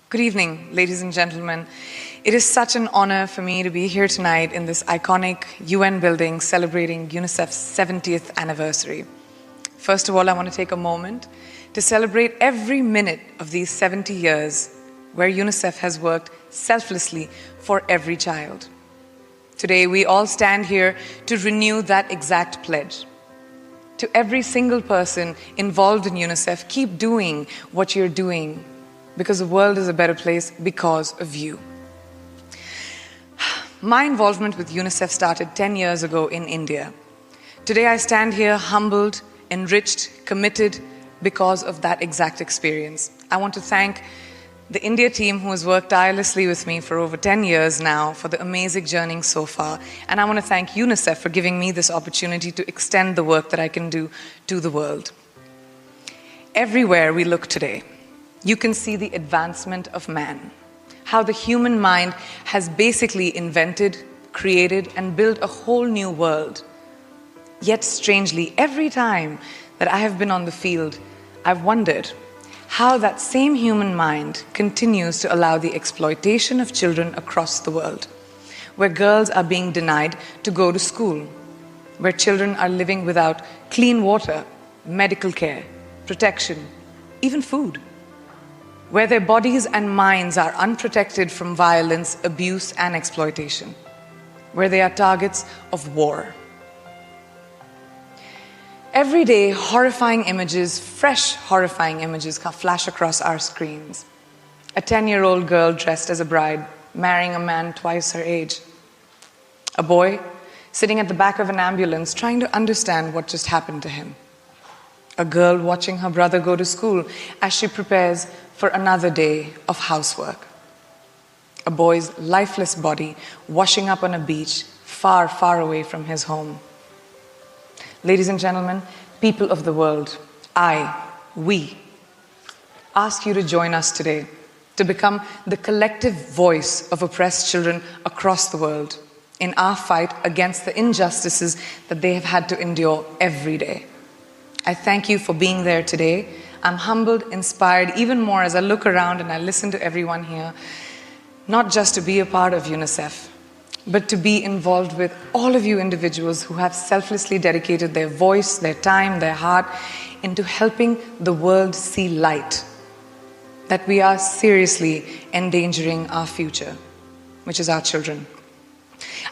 Good evening, ladies and gentlemen. It is such an honor for me to be here tonight in this iconic UN building celebrating UNICEF's 70th anniversary. First of all, I want to take a moment to celebrate every minute of these 70 years where UNICEF has worked selflessly for every child. Today, we all stand here to renew that exact pledge. To every single person involved in UNICEF, keep doing what you're doing, because the world is a better place because of you. My involvement with UNICEF started 10 years ago in India. Today I stand here humbled, enriched, committed because of that exact experience. I want to thank the India team who has worked tirelessly with me for over 10 years now for the amazing journey so far. And I want to thank UNICEF for giving me this opportunity to extend the work that I can do to the world. Everywhere we look today, you can see the advancement of man, how the human mind has basically invented, created, and built a whole new world. Yet strangely, every time that I have been on the field, I've wondered how that same human mind continues to allow the exploitation of children across the world, where girls are being denied to go to school, where children are living without clean water, medical care, protection, even food, where their bodies and minds are unprotected from violence, abuse, and exploitation, where they are targets of war. Every day, horrifying images, fresh horrifying images flash across our screens. A 10-year-old girl dressed as a bride, marrying a man twice her age. A boy sitting at the back of an ambulance trying to understand what just happened to him. A girl watching her brother go to school as she prepares for another day of housework. A boy's lifeless body washing up on a beach far, far away from his home. Ladies and gentlemen, people of the world, we ask you to join us today to become the collective voice of oppressed children across the world in our fight against the injustices that they have had to endure every day. I thank you for being there today. I'm humbled, inspired even more as I look around and I listen to everyone here, not just to be a part of UNICEF, but to be involved with all of you individuals who have selflessly dedicated their voice, their time, their heart into helping the world see light, that we are seriously endangering our future, which is our children.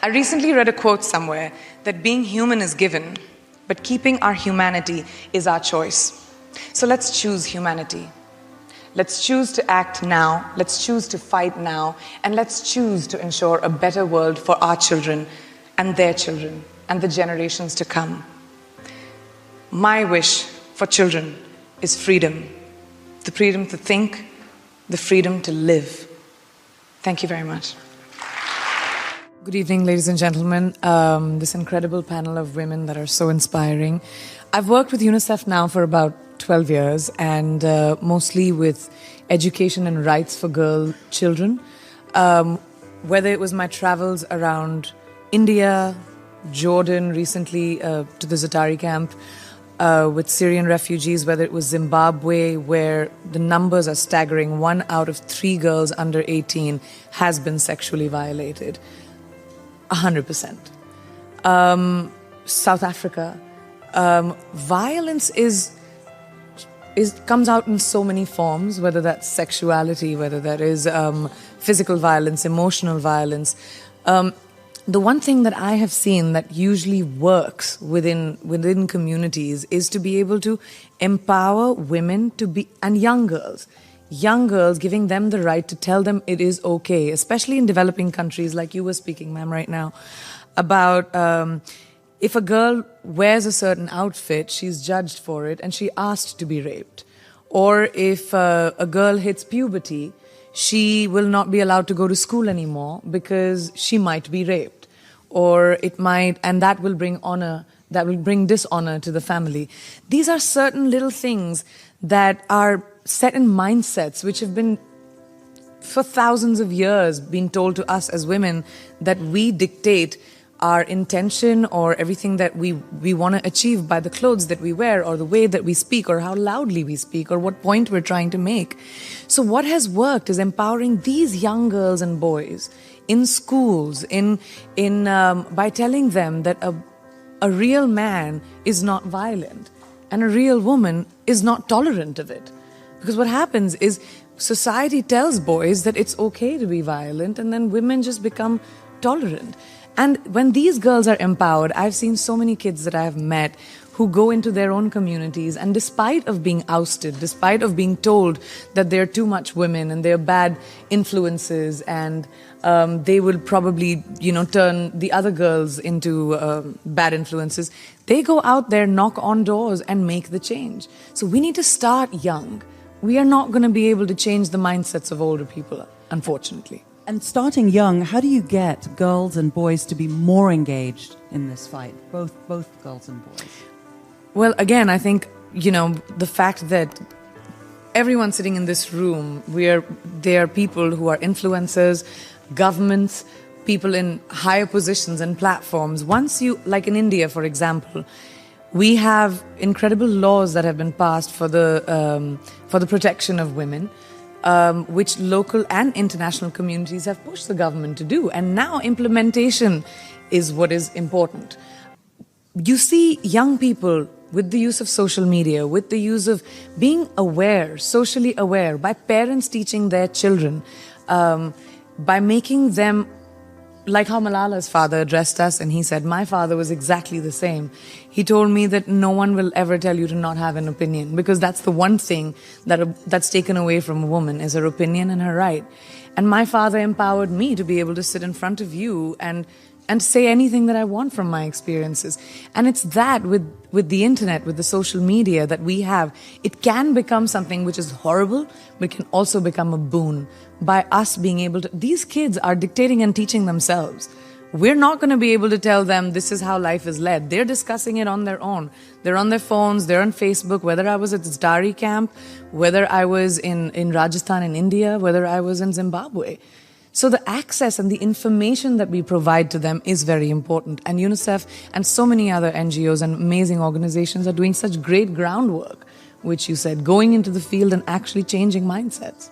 I recently read a quote somewhere that being human is given, but keeping our humanity is our choice. So let's choose humanity. Let's choose to act now, let's choose to fight now, and let's choose to ensure a better world for our children and their children and the generations to come. My wish for children is freedom. The freedom to think, the freedom to live. Thank you very much. Good evening, ladies and gentlemen. This incredible panel of women that are so inspiring. I've worked with UNICEF now for about 12 years and mostly with education and rights for girl children. Whether it was my travels around India, Jordan, recently to the Zatari camp with Syrian refugees, whether it was Zimbabwe, where the numbers are staggering. 1 out of 3 girls under 18 has been sexually violated. 100%. South Africa. Violence comes out in so many forms, whether that's sexuality, whether that is physical violence, emotional violence. The one thing that I have seen that usually works within communities is to be able to empower women and young girls, giving them the right to tell them it is okay, especially in developing countries like you were speaking, ma'am, right now, about if a girl wears a certain outfit, she's judged for it and she asked to be raped. Or if a girl hits puberty, she will not be allowed to go to school anymore because she might be raped. Or it might, and that will bring dishonor to the family. These are certain little things that are set in mindsets which have been for thousands of years been told to us as women that we dictate our intention or everything that we want to achieve by the clothes that we wear or the way that we speak or how loudly we speak or what point we're trying to make. So what has worked is empowering these young girls and boys in schools, by telling them that a real man is not violent and a real woman is not tolerant of it. Because what happens is society tells boys that it's okay to be violent, and then women just become tolerant. And when these girls are empowered, I've seen so many kids that I have met who go into their own communities, and despite of being ousted, despite of being told that they're too much women and they're bad influences and they will probably, turn the other girls into bad influences, they go out there, knock on doors and make the change. So we need to start young. We are not going to be able to change the mindsets of older people, unfortunately. And starting young, how do you get girls and boys to be more engaged in this fight, both girls and boys? Well, again, I think, the fact that everyone sitting in this room, they are people who are influencers, governments, people in higher positions and platforms. Once you, like in India, for example, we have incredible laws that have been passed for the protection of women, which local and international communities have pushed the government to do. And now implementation is what is important. You see young people with the use of social media, with the use of being aware, socially aware, by parents teaching their children, by making them, like how Malala's father addressed us, and he said, my father was exactly the same. He told me that no one will ever tell you to not have an opinion, because that's the one thing that's taken away from a woman, is her opinion and her right. And my father empowered me to be able to sit in front of you and say anything that I want from my experiences. And it's that with the internet, with the social media that we have, it can become something which is horrible, but it can also become a boon by us being able to. These kids are dictating and teaching themselves. We're not going to be able to tell them this is how life is led. They're discussing it on their own. They're on their phones, they're on Facebook, whether I was at this Dari camp, whether I was in Rajasthan in India, whether I was in Zimbabwe. So the access and the information that we provide to them is very important. And UNICEF and so many other NGOs and amazing organizations are doing such great groundwork, which you said, going into the field and actually changing mindsets.